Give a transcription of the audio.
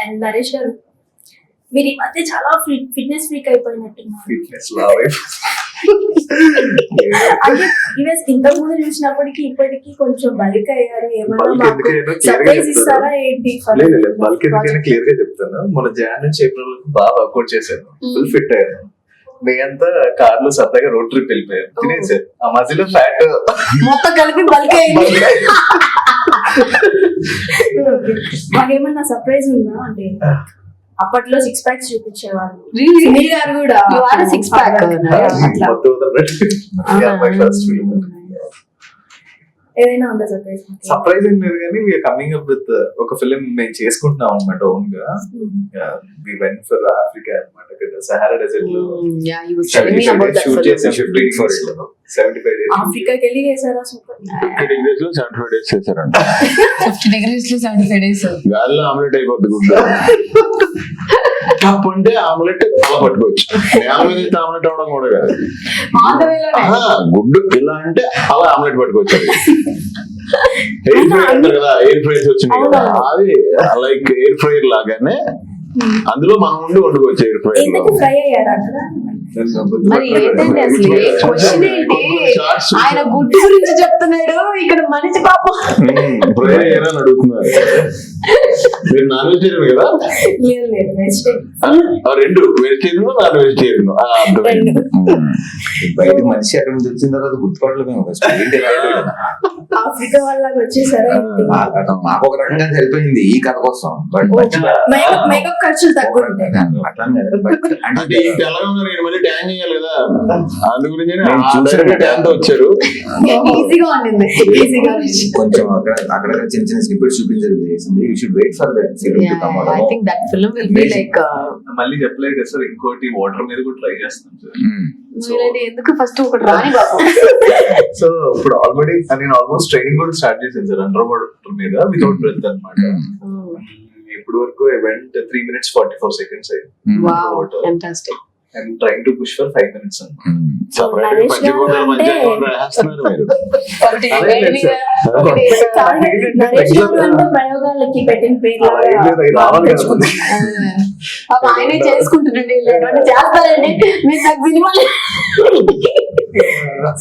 And Naresh గారు, మీరు ఈ మధ్య చాలా ఫిట్నెస్ ఫ్రీక్ అయిపోయినట్టున్నారు. ఫిట్నెస్ లావ్ అంటే ఈవెన్ ఇంతకు ముందు చూసినప్పటికీ ఇప్పటికీ కొంచెం బల్క్ అయ్యారు. ఏమన్నా సర్ప్రైజ్ ఇస్తారా ఏంటి? బల్క్ ఎందుకైనా క్లియర్ గా చెప్తాను. మన జాన్ నుంచి ఏప్రిల్ వరకు బాగా వర్కౌట్ చేశాను, ఫుల్ ఫిట్ అయ్యాను. మే అంతా కార్ లో సరదాగా రోడ్ ట్రిప్ వెళ్ళిపోయాను, తినేసారు. ఆ మధ్యలో ఫ్యాట్ మొత్తం కలిపి బల్క్ అయింది. మాకేమన్నా సర్ప్రైజ్ ఉందా? అంటే అప్పట్లో 6 packs చూపించేవాళ్ళు. సునీల్ గారు కూడా 6 pack ఏదైనా ఉందా సర్ప్రైజ్? సర్ప్రైజ్ ఏం లేదు కానీ వీఆర్ కమింగ్ అప్ విత్ ఒక ఫిలిం మేము చేసుకుంటున్నాం అనమాట ఓన్ గా. వి వెంట్ ఫర్ ఆఫ్రికా అనమాట. సహారా డెజర్ట్ లో షూట్ చేసాం. 75 days ఆఫ్రికాకి వెళ్ళి చేశారా? సూపర్. 50 degrees లో 75 days చేశారంట. 50 degrees లో 75 days గాలిలో ఆమ్లెట్ అయిపోద్ది గుడ్డు. కప్పు అంటే ఆమ్లెట్ అలా పట్టుకోవచ్చు. నేల మీద అయితే ఆమ్లెట్ అవడం కూడా కాదు, గుడ్డు ఇలా అంటే అలా ఆమ్లెట్ పట్టుకోవచ్చు. ఎయిర్ ఫ్రైర్ అంటారు కదా, ఎయిర్ ఫ్రైర్స్ వచ్చినాయి కదా, అది లైక్ ఎయిర్ ఫ్రైర్ లాగానే అందులో మనం ఉండి వండుకోవచ్చు. ఎయిర్ ఫ్రైర్ లో ఫ్రై అయ్యారా అక్కడ? మరి ఏంటంటే అసలు క్వశ్చన్ ఏంటి? ఆయన గుడ్డు గురించి చెప్తున్నాడు, ఇక్కడ మనిషి పాపం ఫ్రై అయ్యారా అని అడుగుతున్నారు. మీరు నాన్ వెజిటేరియన్ కదా? లేదు లేదు, వెజిటేరియన్. రెండు వెజిటేరియన్ నాన్ వెజిటేరియన్. బయట మనిషి అక్కడ నుంచి వచ్చిన తర్వాత గుర్తుపట్టలేదు. ఆఫ్రికా వాళ్ళకి వచ్చేసారా? మాకు ఒక రకంగా సరిపోయింది ఈ కథ కోసం. బట్ మేకప్ ఖర్చులు తక్కువ ఉంటాయి. అట్లా అంటే ఈ తెల్లగా ఉన్నారు, మళ్ళీ ట్యాన్ చేయాలి కదా, అందు గురించి ట్యాన్ తో వచ్చారు. ఈజీగా ఉండింది, ఈజీగా. కొంచెం అక్కడ చిన్న చిన్న స్నిప్పెట్స్ చూపించారు. You should wait for that film to come out. I think that film will be like. మళ్ళీ చెప్పలేదు కదా సార్, ఇంకోటి వాటర్ మీద కూడా ట్రై చేస్తాం సార్. ఎందుకు ఫస్ట్ ఒకటి రాని బాబు. సో ఇప్పుడు ఆల్రెడీ నేను ఆల్మోస్ట్ ట్రైనింగ్ కూడా స్టార్ట్ చేశాను సార్, అండర్ వాటర్ మీద వితౌట్ బ్రెత్ అనమాట. ఇప్పుడు వరకు ఈవెంట్ 3 minutes 44 seconds అయింది. Wow, fantastic. I'm trying to push for 5 minutes. Naresh గారు అంటే ప్రయోగాలకి పెట్టిన పేరు ఆయనే చేసుకుంటున్నాండి, చేస్తారండి మీరు నాకు సినిమాలు